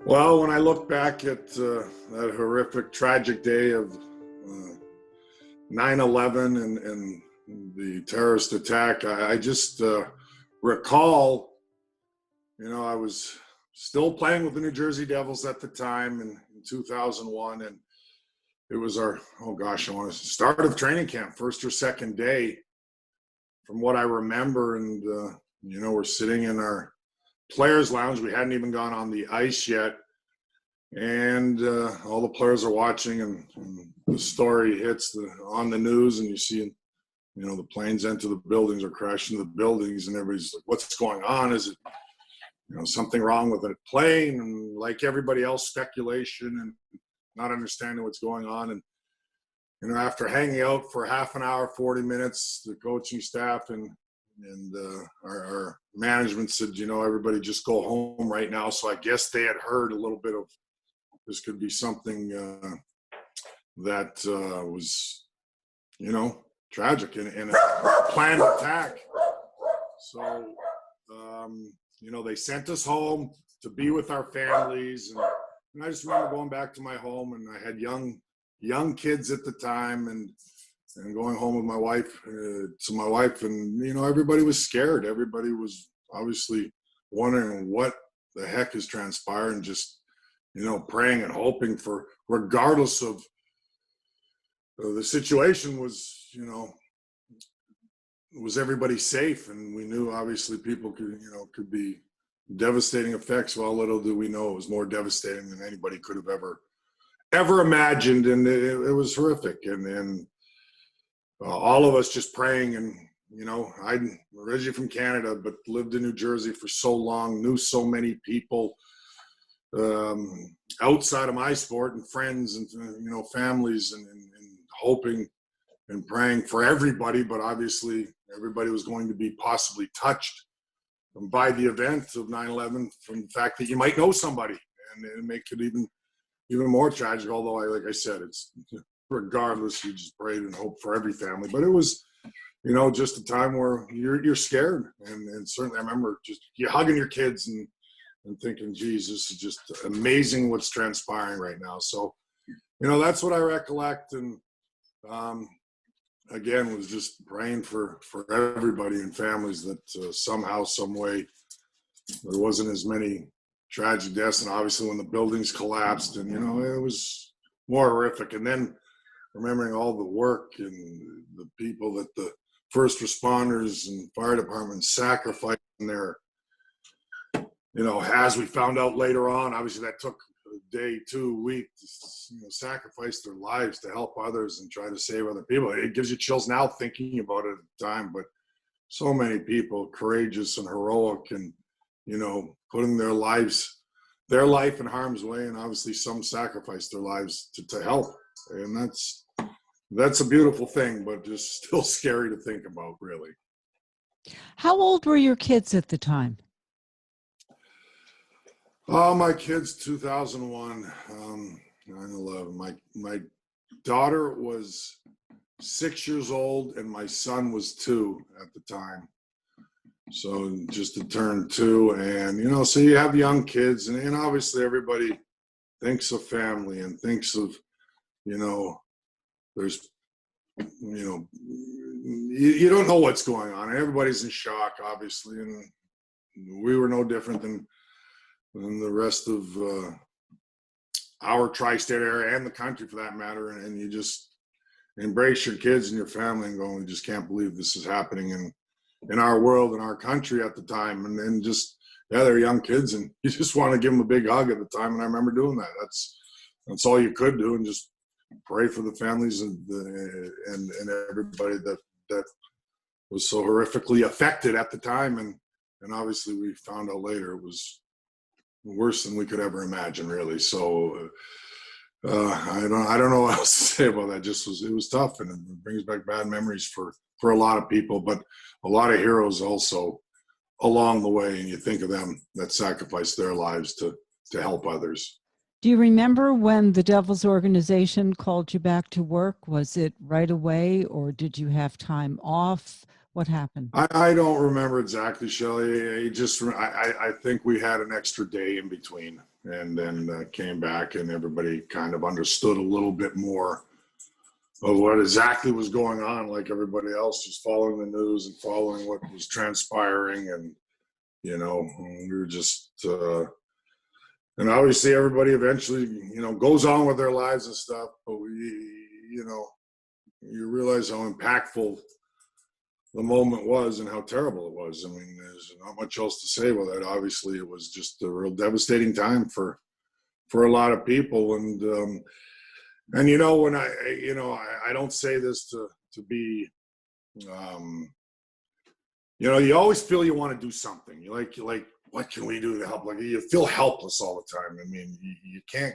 Well, when I look back at that horrific, tragic day of 9/11 and the terrorist attack, I just recall, I was still playing with the New Jersey Devils at the time in 2001, and it was our, I want to start of training camp, first or second day, from what I remember, and we're sitting in our players' lounge. We hadn't even gone on the ice yet, and all the players are watching, and the story hits on the news, and you see, the planes enter the buildings or crash into the buildings, and everybody's like, "What's going on? Is it, something wrong with a plane?" And like everybody else, speculation and not understanding what's going on. And after hanging out for half an hour, 40 minutes, the coaching staff and our management said, everybody just go home right now. So I guess they had heard a little bit of this could be something that was, tragic and a planned attack. So, they sent us home to be with our families. And I just remember going back to my home, and I had young kids at the time, and going home with my wife, and everybody was scared. Everybody was obviously wondering what the heck is transpiring, just praying and hoping for, regardless of the situation, was everybody safe. And we knew obviously people could be devastating effects. Well, little do we know it was more devastating than anybody could have ever imagined, and it was horrific. And all of us just praying. And I'm originally from Canada, but lived in New Jersey for so long, knew so many people outside of my sport, and friends, and families, and hoping and praying for everybody. But obviously everybody was going to be possibly touched by the event of 9/11, from the fact that you might know somebody, and it make it even more tragic. Although, like I said, it's regardless, you just prayed and hoped for every family. But it was, just a time where you're scared, and certainly I remember just you hugging your kids and thinking, geez, this is just amazing what's transpiring right now. So, that's what I recollect. And again, was just praying for everybody and families that somehow, some way, there wasn't as many tragic deaths. And obviously when the buildings collapsed, and it was more horrific. And then remembering all the work and the people that the first responders and fire departments sacrificed in their, as we found out later on, obviously that took a day, 2 weeks, sacrifice their lives to help others and try to save other people. It gives you chills now thinking about it at the time, but so many people courageous and heroic, and putting their life in harm's way, and obviously some sacrificed their lives to help. And that's a beautiful thing, but just still scary to think about, really. How old were your kids at the time? Oh, my kids, 2001, 9/11. My daughter was 6 years old, and my son was 2 at the time. So just to turn 2, and so you have young kids, and obviously everybody thinks of family and thinks of, there's, you don't know what's going on. Everybody's in shock, obviously, and we were no different than the rest of our tri-state area, and the country for that matter. And you just embrace your kids and your family and go, we just can't believe this is happening in our world, in our country at the time. And then just, they're young kids, and you just want to give them a big hug at the time. And I remember doing that. That's all you could do, and just pray for the families and everybody that was so horrifically affected at the time. And obviously we found out later it was worse than we could ever imagine, really. So I don't know what else to say about that. It was tough, and it brings back bad memories for a lot of people, but a lot of heroes also along the way. And you think of them that sacrificed their lives to help others. Do you remember when the Devils organization called you back to work? Was it right away, or did you have time off? What happened? I don't remember exactly, Shelli. I think we had an extra day in between. and then came back, and everybody kind of understood a little bit more of what exactly was going on, like everybody else, just following the news and following what was transpiring. And, we were just, and obviously everybody eventually, goes on with their lives and stuff, but you realize how impactful the moment was and how terrible it was. I mean, there's not much else to say about it. Obviously, it was just a real devastating time for a lot of people. And when I don't say this to be, you always feel you want to do something. You like, what can we do to help? Like, you feel helpless all the time. I mean, you can't,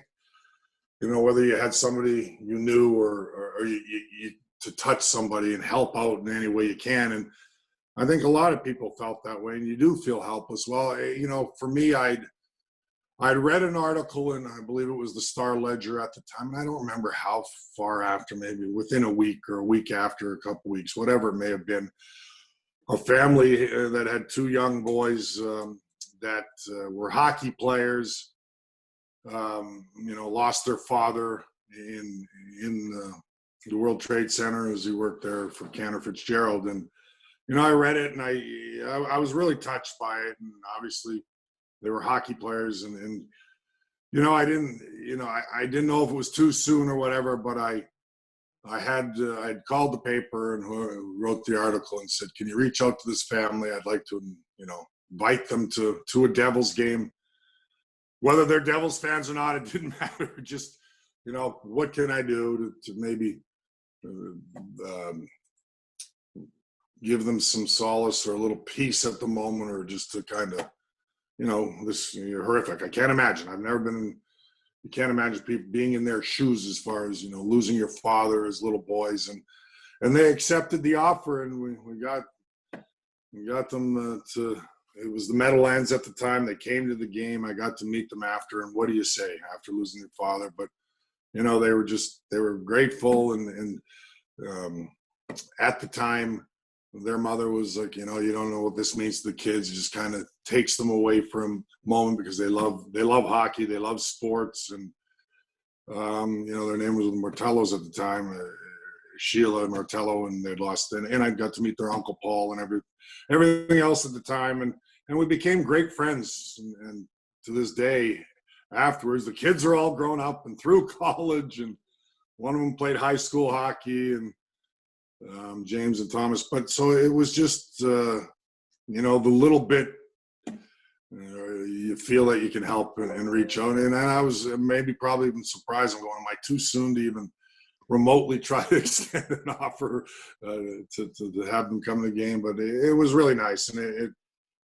whether you had somebody you knew or you to touch somebody and help out in any way you can. And I think a lot of people felt that way, and you do feel helpless. Well, for me, I'd read an article, and I believe it was the Star Ledger at the time, and I don't remember how far after, maybe within a week or a week after, a couple weeks, whatever it may have been, a family that had two young boys that were hockey players, lost their father in the World Trade Center as he worked there for Cantor Fitzgerald. And, I read it, and I was really touched by it. And obviously they were hockey players, and I didn't know if it was too soon or whatever, but I'd called the paper and who wrote the article and said, can you reach out to this family? I'd like to, invite them to a Devils game. Whether they're Devils fans or not, it didn't matter. Just, what can I do to maybe give them some solace or a little peace at the moment, or just to kind of, this horrific. I can't imagine. You can't imagine people being in their shoes as far as, losing your father as little boys. And they accepted the offer, and we got them to, it was the Meadowlands at the time. They came to the game. I got to meet them after, and what do you say after losing your father? But, they were grateful. And at the time, their mother was like, you don't know what this means to the kids. It just kind of takes them away from a moment, because they love hockey. They love sports. And, their name was Martellos at the time, Sheila and Martello, and they'd lost. And I got to meet their Uncle Paul and everything else at the time. And we became great friends. And to this day, afterwards, the kids are all grown up and through college, and one of them played high school hockey, and James and Thomas. But so it was just, the little bit you feel that you can help and reach out. And I was probably even surprised. I'm going, am I too soon to even remotely try to extend an offer to have them come to the game? But it was really nice. And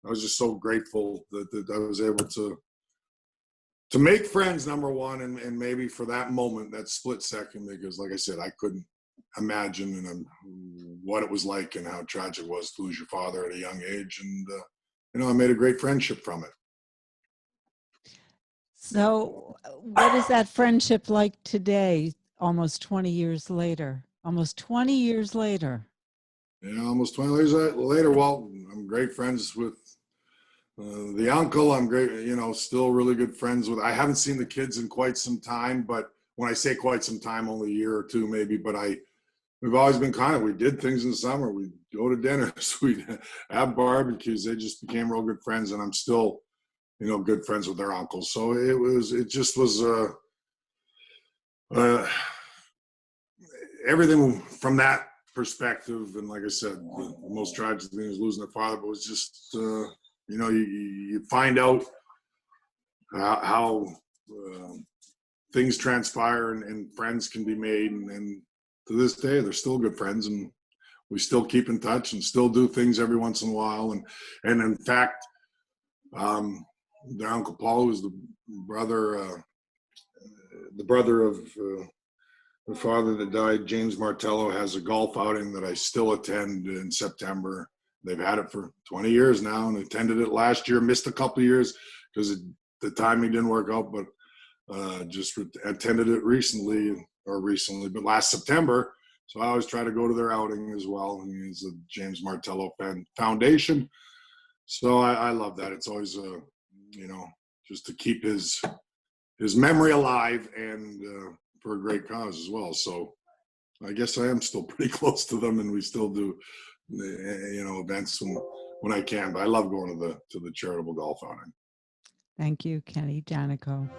I was just so grateful that I was able to make friends, number one, and maybe for that moment, that split second, because like I said, I couldn't imagine what it was like and how tragic it was to lose your father at a young age. And, I made a great friendship from it. So what is that friendship like today, almost 20 years later? Almost 20 years later. Yeah, almost 20 years later. Well, I'm great friends with the uncle. I'm great, still really good friends with. I haven't seen the kids in quite some time, but when I say quite some time, only a year or two maybe, but we've always been we did things in the summer. We'd go to dinners, we'd have barbecues. They just became real good friends, and I'm still, good friends with their uncles. So it just was everything from that perspective. And like I said, the most tragic thing is losing their father, but it was just, you find out how things transpire and friends can be made. And to this day, they're still good friends, and we still keep in touch and still do things every once in a while. And in fact, their Uncle Paul, who's the brother of the father that died, James Martello, has a golf outing that I still attend in September. They've had it for 20 years now, and attended it last year, missed a couple of years because the timing didn't work out, but just attended it recently, but last September. So I always try to go to their outing as well. And it's a James Martello Foundation. So I love that. It's always, just to keep his his memory alive, and for a great cause as well. So I guess I am still pretty close to them, and we still do, events when I can. But I love going to the charitable golf outing. Thank you, Kenny Daneyko.